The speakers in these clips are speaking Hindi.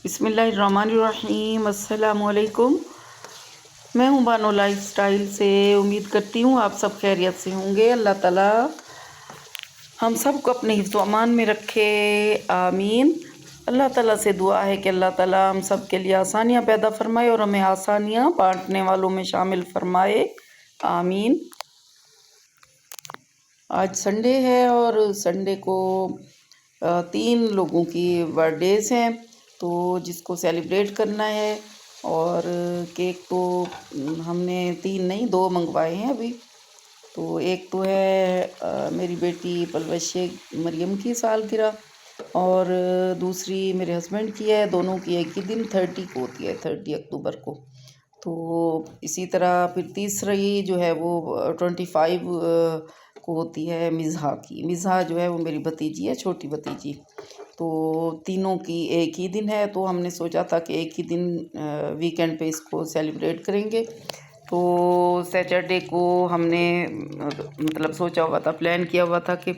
बिस्मिल्लाहिर्रहमानिर्रहीम। अस्सलामुअलैकुम। मैं हूँ बानो लाइफस्टाइल से। उम्मीद करती हूँ आप सब खैरियत से होंगे। अल्लाह ताला हम सब को अपने हिफ्ज़ व अमान में रखे, आमीन। अल्लाह ताला से दुआ है कि अल्लाह ताला हम सब के लिए आसानियाँ पैदा फरमाए और हमें आसानियाँ बांटने वालों में शामिल फरमाए, आमीन। आज संडे है और संडे को 3 लोगों की बर्थडेज़ हैं, तो जिसको सेलिब्रेट करना है। और केक तो हमने 3 नहीं 2 मंगवाए हैं अभी। तो एक तो है मेरी बेटी पलवश मरियम की सालगिरह, और दूसरी मेरे हस्बैंड की है। दोनों की एक ही दिन 30 को होती है, 30 अक्टूबर को। तो इसी तरह फिर तीसरी जो है वो 25 को होती है मिज़हा की। मिज़हा जो है वो मेरी भतीजी है, छोटी भतीजी। तो तीनों की एक ही दिन है, तो हमने सोचा था कि एक ही दिन वीकेंड पे इसको सेलिब्रेट करेंगे। तो सैटरडे को हमने मतलब सोचा हुआ था, प्लान किया हुआ था कि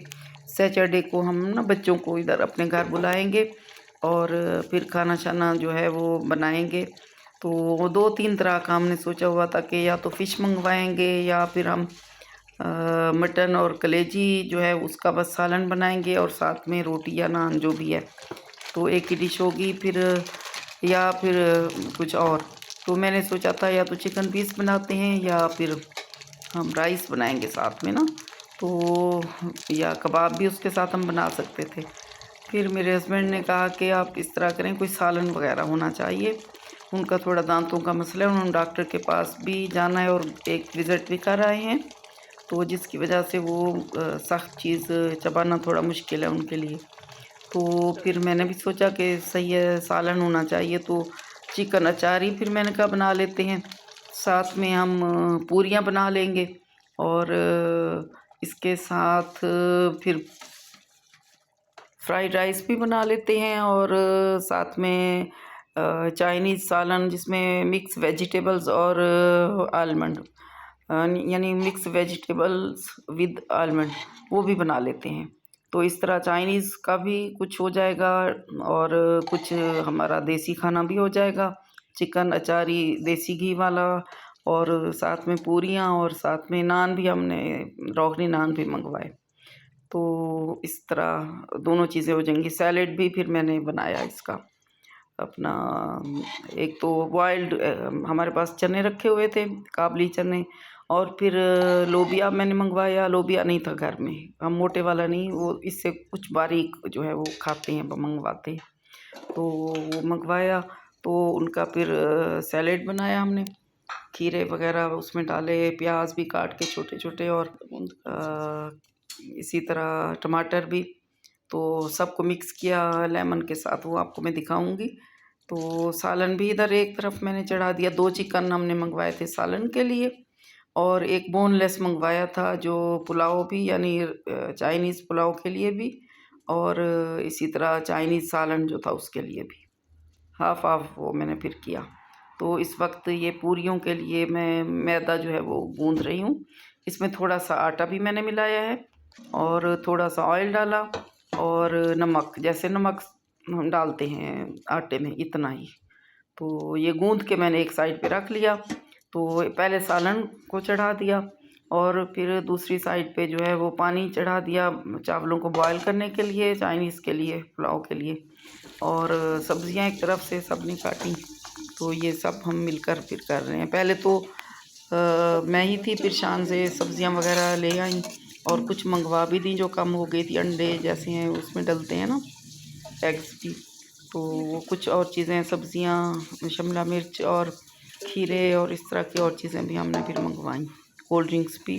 सैटरडे को हम ना बच्चों को इधर अपने घर बुलाएंगे और फिर खाना शाना जो है वो बनाएंगे। तो वो 2-3 तरह का हमने सोचा हुआ था कि या तो फ़िश मंगवाएंगे या फिर हम मटन और कलेजी जो है उसका बस सालन बनाएंगे और साथ में रोटी या नान जो भी है, तो एक ही डिश होगी। फिर या फिर कुछ और। तो मैंने सोचा था या तो चिकन पीस बनाते हैं या फिर हम राइस बनाएंगे साथ में ना, तो या कबाब भी उसके साथ हम बना सकते थे। फिर मेरे हस्बैंड ने कहा कि आप इस तरह करें, कोई सालन वगैरह होना चाहिए। उनका थोड़ा दांतों का मसला है, उन्होंने डॉक्टर के पास भी जाना है और एक विज़िट भी कर आए हैं, तो जिसकी वजह से वो सख्त चीज़ चबाना थोड़ा मुश्किल है उनके लिए। तो फिर मैंने भी सोचा कि सही है, सालन होना चाहिए, तो चिकन अचार ही फिर मैंने कहा बना लेते हैं। साथ में हम पूरियाँ बना लेंगे और इसके साथ फिर फ्राइड राइस भी बना लेते हैं और साथ में चाइनीज़ सालन जिसमें मिक्स वेजिटेबल्स और आलमंड, यानी मिक्स वेजिटेबल्स विद आलमंड, वो भी बना लेते हैं। तो इस तरह चाइनीज़ का भी कुछ हो जाएगा और कुछ हमारा देसी खाना भी हो जाएगा। चिकन अचारी देसी घी वाला, और साथ में पूरियाँ और साथ में नान भी हमने रोगनी नान भी मंगवाए। तो इस तरह दोनों चीज़ें हो जाएंगी। सैलेड भी फिर मैंने बनाया इसका अपना, एक तो बॉइल्ड हमारे पास चने रखे हुए थे, काबली चने, और फिर लोबिया मैंने मंगवाया। लोबिया नहीं था घर में, हम मोटे वाला नहीं, वो इससे कुछ बारीक जो है वो खाते हैं, मंगवाते हैं, तो वो मंगवाया। तो उनका फिर सैलेड बनाया हमने, खीरे वगैरह उसमें डाले, प्याज भी काट के छोटे छोटे, और इसी तरह टमाटर भी। तो सबको मिक्स किया लेमन के साथ, वो आपको मैं दिखाऊंगी। तो सालन भी इधर एक तरफ मैंने चढ़ा दिया। 2 चिकन हमने मंगवाए थे सालन के लिए, और एक बोनलेस मंगवाया था जो पुलाव भी, यानी चाइनीज़ पुलाव के लिए भी, और इसी तरह चाइनीज़ सालन जो था उसके लिए भी। हाफ हाफ वो मैंने फिर किया। तो इस वक्त ये पूरियों के लिए मैं मैदा जो है वो गूंद रही हूँ। इसमें थोड़ा सा आटा भी मैंने मिलाया है और थोड़ा सा ऑयल डाला और नमक, जैसे नमक हम डालते हैं आटे में, इतना ही। तो ये गूंद के मैंने एक साइड पे रख लिया। तो पहले सालन को चढ़ा दिया और फिर दूसरी साइड पे जो है वो पानी चढ़ा दिया चावलों को बॉयल करने के लिए, चाइनीज़ के लिए, पुलाव के लिए। और सब्जियां एक तरफ से सब नहीं काटी। तो ये सब हम मिलकर फिर कर रहे हैं। पहले तो मैं ही थी, फिर शान से सब्जियां वगैरह ले आई और कुछ मंगवा भी दी जो कम हो गई थी। अंडे जैसे हैं उसमें डलते हैं ना, एग्स भी, तो वो कुछ और चीज़ें, सब्जियां, शिमला मिर्च और खीरे और इस तरह की और चीज़ें भी हमने फिर मंगवाई, कोल्ड ड्रिंक्स भी।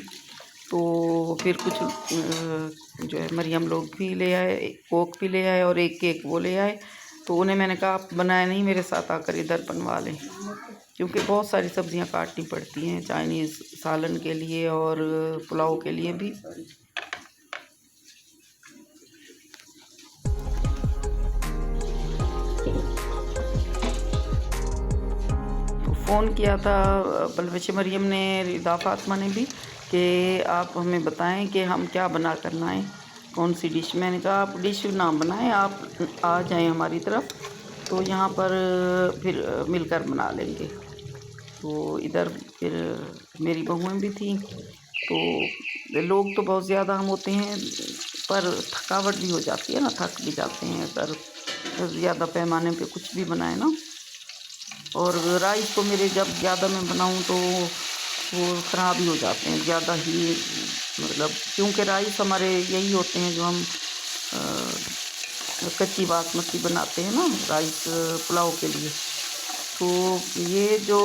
तो फिर कुछ जो है मरियम लोग भी ले आए, कोक भी ले आए और एक केक वो ले आए। तो उन्हें मैंने कहा आप बनाए नहीं, मेरे साथ आकर इधर बनवा लें, क्योंकि बहुत सारी सब्जियां काटनी पड़ती हैं चाइनीज़ सालन के लिए और पुलाव के लिए भी। तो फ़ोन किया था बलवश मरियम ने, रिदा फातिमा ने भी, कि आप हमें बताएं कि हम क्या बना कर लाएँ, कौन सी डिश। मैंने कहा आप डिश ना बनाएं, आप आ जाएं हमारी तरफ, तो यहाँ पर फिर मिलकर बना लेंगे। तो इधर फिर मेरी बहुएँ भी थीं, तो लोग तो बहुत ज़्यादा हम होते हैं, पर थकावट भी हो जाती है ना, थक भी जाते हैं अगर ज़्यादा पैमाने पे कुछ भी बनाए ना। और राइस तो मेरे जब ज़्यादा मैं बनाऊँ तो वो ख़राब ही हो जाते हैं ज़्यादा ही, मतलब क्योंकि राइस हमारे यही होते हैं जो हम कच्ची बासमती बनाते हैं ना राइस पुलाव के लिए। तो ये जो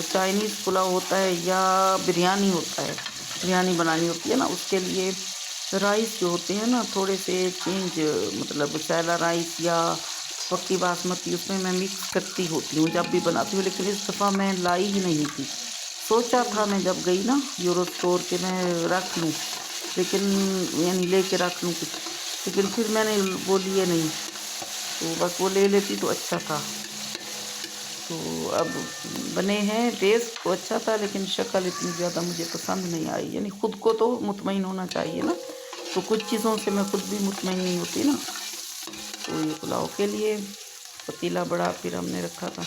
चाइनीज़ पुलाव होता है या बिरयानी होता है, बिरयानी बनानी होती है ना, उसके लिए राइस जो होते हैं ना थोड़े से चेंज, मतलब सैला राइस या पक्की बासमती उसमें मैं मिक्स करती होती हूँ जब भी बनाती हूँ, लेकिन इस दफ़ा मैं लाई ही नहीं थी। सोचा था मैं जब गई ना यूरो स्टोर के मैं रख लूँ, लेकिन यानी लेके रख लूँ कुछ, लेकिन फिर मैंने वो लिए नहीं, तो बस वो ले लेती तो अच्छा था। तो अब बने हैं, टेस्ट तो अच्छा था लेकिन शक्ल इतनी ज़्यादा मुझे पसंद नहीं आई, यानी खुद को तो मुतमईन होना चाहिए ना, तो कुछ चीज़ों से मैं खुद भी मुतमईन नहीं होती ना। तो ये पुलाव के लिए पतीला बड़ा फिर हमने रखा था।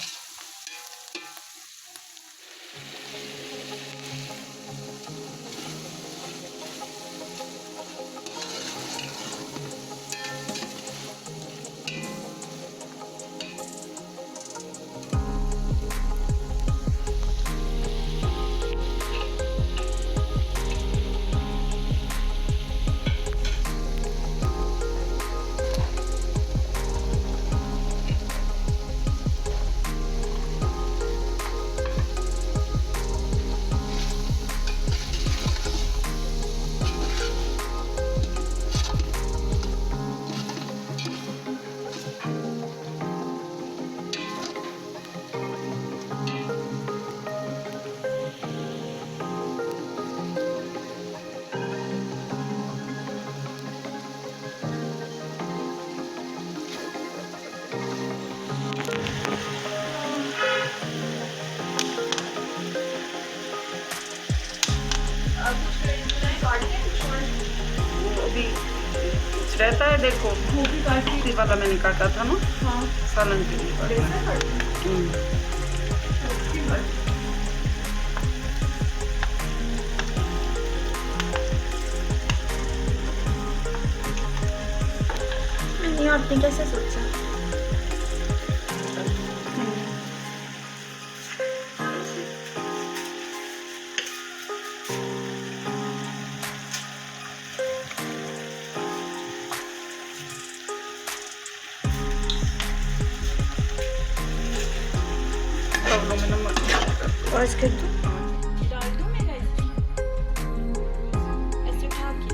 वो अभी कुछ रहता है, देखो वो भी काटती वाला मैंने काटा था ना। हाँ, सालन के लिए नहीं, आपने कैसे सोचा? और इसके डाल दूँ मैं ऐसे उठा के।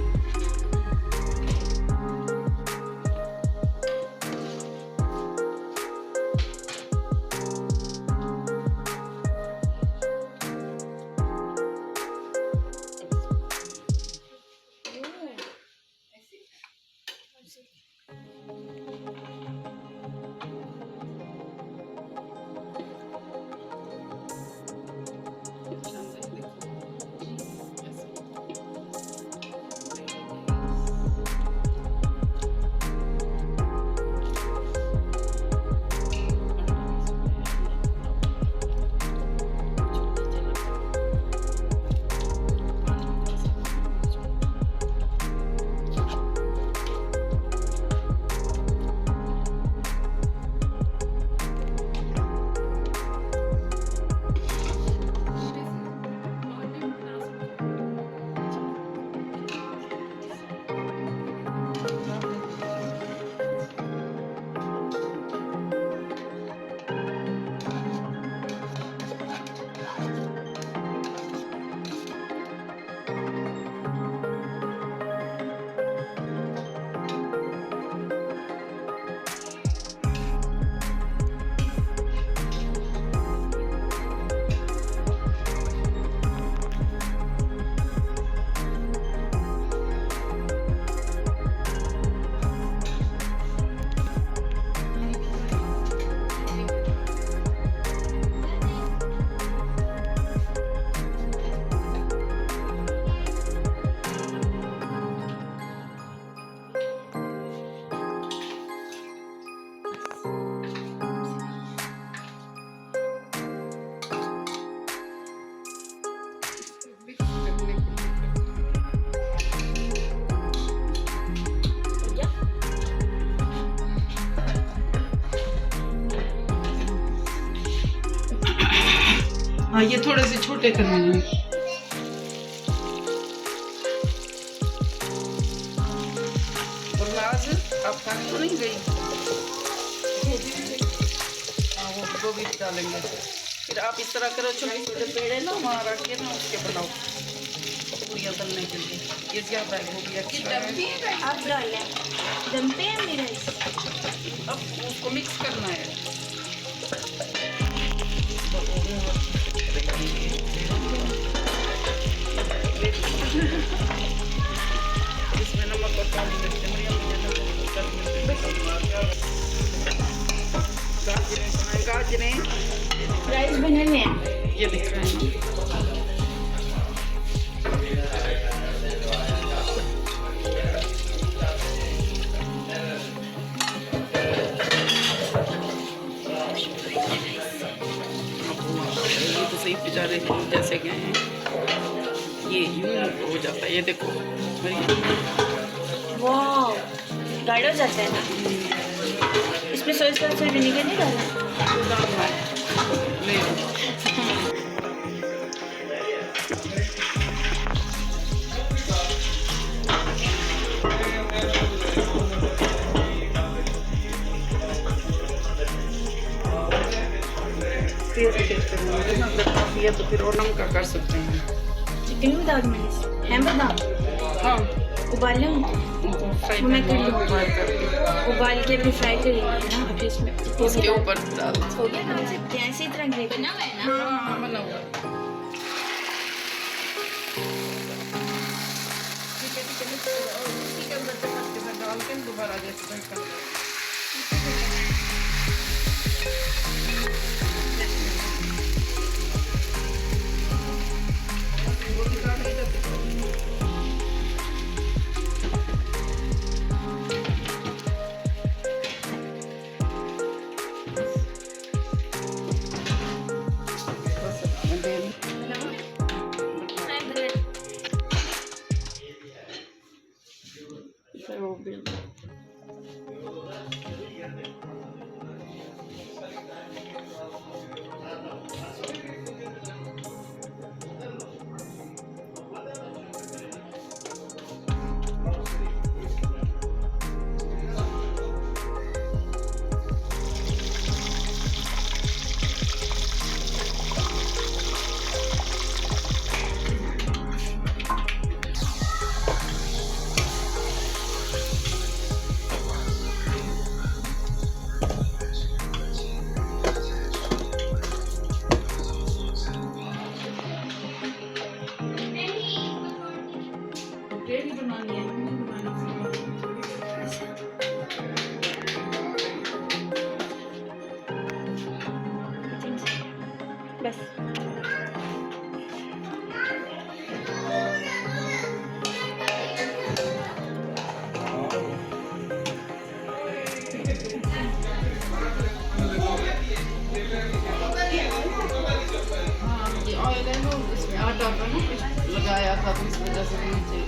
हाँ ये थोड़े से छोटे करने हैं। और लाज आप खाने को नहीं गई? हाँ वो गोभी डालेंगे। फिर आप इस तरह करो, छोटे छोटे पेड़े ना वहाँ रख के ना उसके बनाओ पूरियाँ तलने के लिए। ये ज़्यादा हो गया कि आप डालें दम पे है मेरा अब उसको मिक्स करना है। इसमें नमक और काली मिर्च, गाजरें राइस बनाने हैं। ये दिख रहे हैं। ये तो सही बेचारे जैसे गए हैं, ये यूं हो जाता है। ये देखो वाह गाढ़ा हो जाता है ना। इसमें सोया सॉस और विनेगर नहीं डाला? ये तो फिर और नमक का कर सकते हैं। चिकन विदाउट मिर्च है बादाम। हाँ उबाल लूँ मैं कर लूँ। उबाल के भी फ्राई करेंगे ना अभी इसमें इसके ऊपर डाल हो गया ना सकते हैं इसी तरह ग्रेवी बना हुआ है ना। हाँ बना हुआ। डाल के दोबारा जैसे बस ऑयल है वो इसमें आटा का ना कुछ लगाया था तो इस वजह से नीचे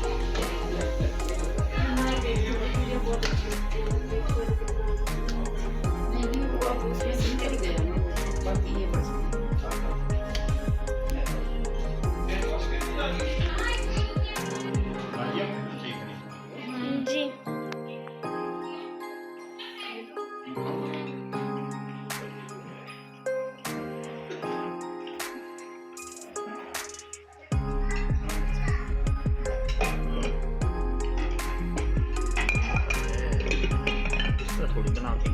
नहीं वो अब उसमें से निकल गया ना बाकी ये बस जी थोड़ी बना के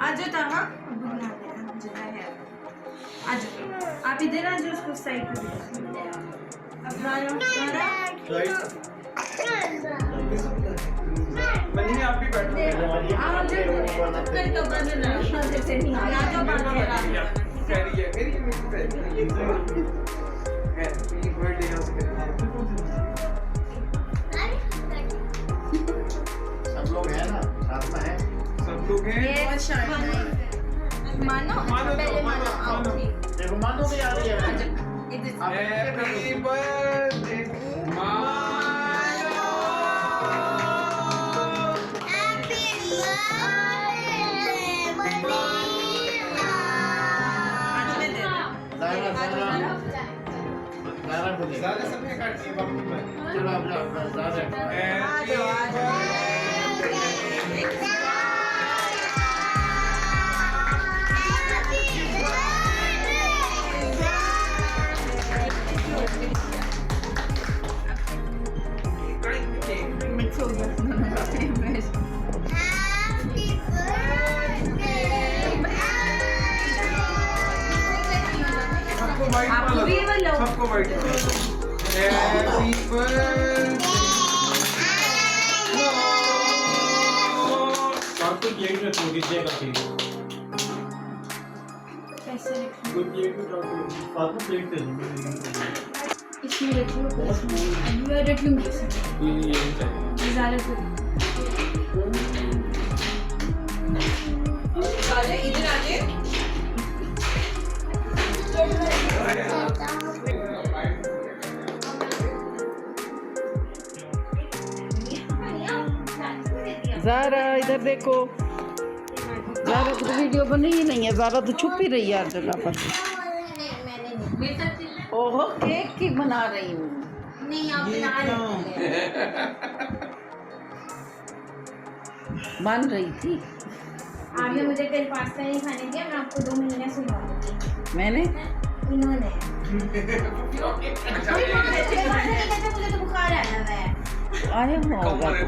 आज आज आप इधर आ जाओ उसको साइड पे आप भी सब लोग हैं ना। सब लोग हैं। मानो पहले मानो आओ देखो मानो भी आ रही है हैप्पी बर्थडे ज़्यादा सबने काट दिया बाकी में। चलो अब ज़्यादा हैप्पी बर्थडे मिक्स हो गया सबको वाइट वाला सबको वाइट वाला हैप्पी बर्थडे आपको केक में थोड़ी सी काटी कैसे कोई केक में काटी साथ में प्लेट दे दूंगा इसमें रखो मैं रख लूंगी ये चाहिए ज़्यादा तो इधर आ जाए ज़ारा इधर देखो, ज़ारा तो वीडियो बनी ही नहीं है, ज़ारा तो छुप ही रही है हर जगह पर। ओहो केक की बना रही हूँ। नहीं आप बना रहे मान रही थी आपने मुझे कल पास्ता नहीं खाने दिया, मैं आपको 2 महीने से मारूंगी। मैंने। इन्होंने मुझे तो बुखार आया हुआ है। आया हुआ होगा तो।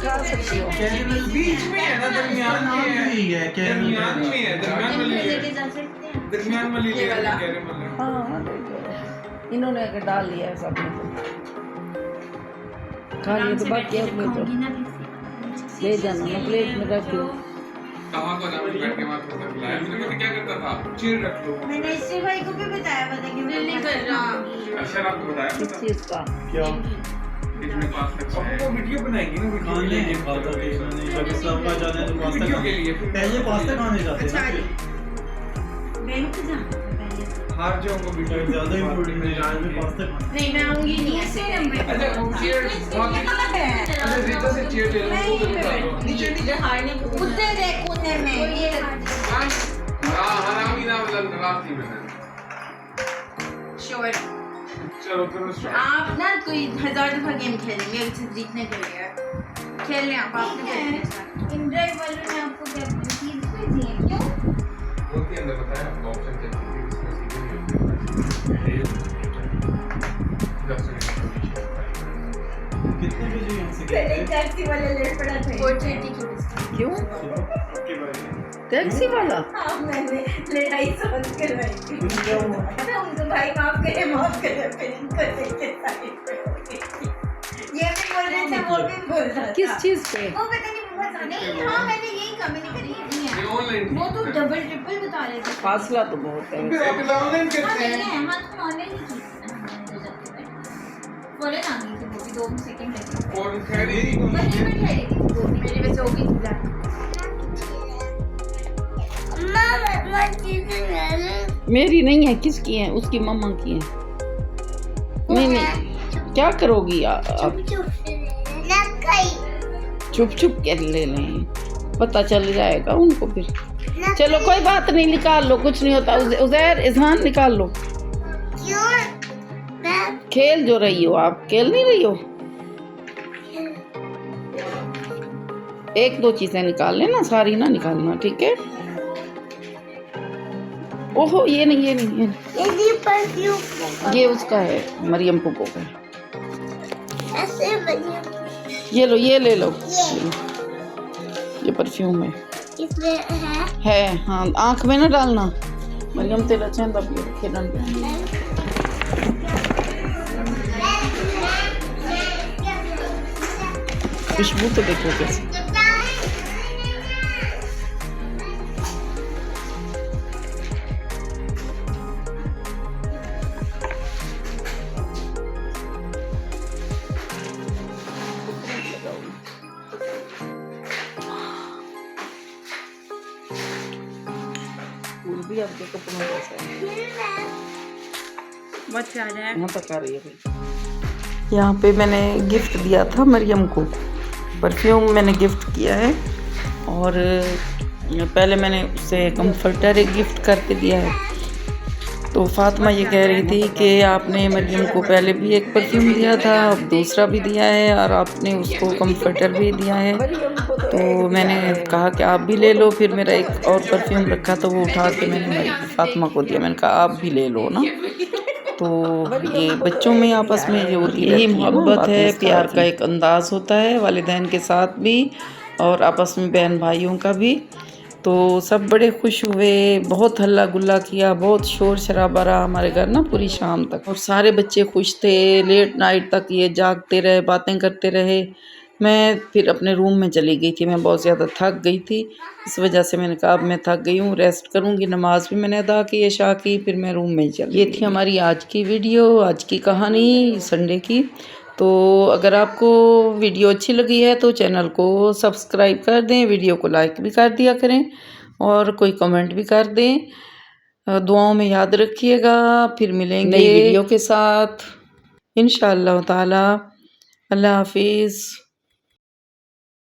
खा सकती हो। कैरेमल बीच में है ना, दरमियान में है दरमियान में है दरमियान वाली ले कैरेमल है। हाँ इन्होंने अगर डाल लिया है सब ने खा लिया तो बाकी अपने तो ले जाना, मैं प्लेट में रख दूँ। कहाँ को ना बैठ के वहाँ थोड़ा खिलाया मैंने, पता क्या करता था, चीर रख लो। मैंने इससे भाई को भी बताया, पता कि मैं नहीं कर रहा। अच्छा आपको बताया किस चीज़ का? क्या कितने पास रखा है। वो वीडियो बनाएगी ना, खाने खाता थे इन्होंने जब इस्लाम का जाने तो पास्ता वीडियो के लिए पहले पास्ता खाने जाते थे ना बैंक से जाना था पहले। हार जाऊंगा वीडियो फिर ज़्यादा इम्पोर्टेंट है आज में पास्ता खाना। नहीं मैं आऊंगी नहीं ऐसे। अच्छा चेयर अच्छा रीता से चेयर ले लो, नीचे नीचे हारने को उधर है कोने में ये हरामी ना मतलब रास्ती में है। श्योर चलो करो स्टार्ट। आप ना कोई 1000 दफा गेम खेलेंगे अगर जीतने के लिए खेल रहे हैं आप। आपने इंड्राइव वालों ने आपको क्या चीज भेजी है क्यों? वो के अंदर बताया आपको ऑप्शन चलती है इसमें सीधे नहीं कितने बजे यहाँ से पहले टैक्सी वाले लेट पड़ा था 430 की क्यों? आपके बारे में टैक्सी वाला? हाँ मैंने लड़ाई समझ करवाई थी। क्या हुआ? मैं उनको भाई माफ करे फिर इनको देख के साइड पे हो गई। ये भी बोल रहे थे वो भी बोल रहा था। किस चीज़ पे? वो पता नहीं बहुत नहीं हाँ मैंने यही कमेंट करी है ये ऑनलाइन वो तो डबल ट्रिपल बता रहे थे। फासला तो बहुत है। फिर आप ऑनलाइन हाँ करते मैंने हैं। हाँ तो ऑनलाइन ही की थी ना हमने जब तक बोले ना गई थी वो भी 2 सेकंड लगे और खैर ये 1 मिनट लगेगी वो भी मेरी वजह से हो गई थी जाके। मेरी नहीं है, किसकी है? उसकी मम्मा की है। नहीं नहीं क्या करोगी आप? चुप चुप कर ले लें, पता चल जाएगा उनको फिर। चलो कोई बात नहीं, निकाल लो, कुछ नहीं होता। उज़ैर इज़हान निकाल लो। खेल जो रही हो आप, खेल नहीं रही हो। 1-2 चीजें निकाल लेना, सारी ना निकालना, ठीक है? ओहो ये नहीं ये उसका है, मरियम पुप्पो का। ये लो, ये ले लो, ये परफ्यूम है। इसमें है हाँ, आँख में ना डालना। मरियम तेरा चंदा भी खेलन खुशबू तो देखो कैसे। भी आपके कपड़ों में कैसा है? बहुत प्यारा है। यहाँ तक आ रही है भाई। यहाँ पे मैंने गिफ्ट दिया था मरियम को, परफ्यूम मैंने गिफ्ट किया है, और पहले मैंने उसे कंफर्टर एक गिफ्ट करके दिया है। तो फातिमा ये कह रही थी कि आपने मरियम को पहले भी एक परफ्यूम दिया था, अब दूसरा भी दिया है, और आपने उसको कंफर्टर भी दिया है। तो मैंने कहा कि आप भी ले लो। फिर मेरा एक और परफ्यूम रखा तो वो उठा के मैंने फातिमा को दिया। मैंने कहा आप भी ले लो ना। तो ये बच्चों में आपस में ये होती है, यही मोहब्बत है, प्यार का एक अंदाज़ होता है, वालिदैन के साथ भी और आपस में बहन भाइयों का भी। तो सब बड़े खुश हुए, बहुत हल्ला गुल्ला किया, बहुत शोर शराबा रहा हमारे घर ना पूरी शाम तक, और सारे बच्चे खुश थे। लेट नाइट तक ये जागते रहे, बातें करते रहे। मैं फिर अपने रूम में चली गई थी, मैं बहुत ज़्यादा थक गई थी। इस वजह से मैंने कहा अब मैं थक गई हूँ, रेस्ट करूँगी। नमाज भी मैंने अदा की इशा की, फिर मैं रूम में चली। ये थी हमारी आज की वीडियो, आज की कहानी संडे की। तो अगर आपको वीडियो अच्छी लगी है तो चैनल को सब्सक्राइब कर दें, वीडियो को लाइक भी कर दिया करें, और कोई कमेंट भी कर दें। दुआओं में याद रखिएगा। फिर मिलेंगे नई वीडियो के साथ इंशाअल्लाह ताला। अल्लाह हाफिज़।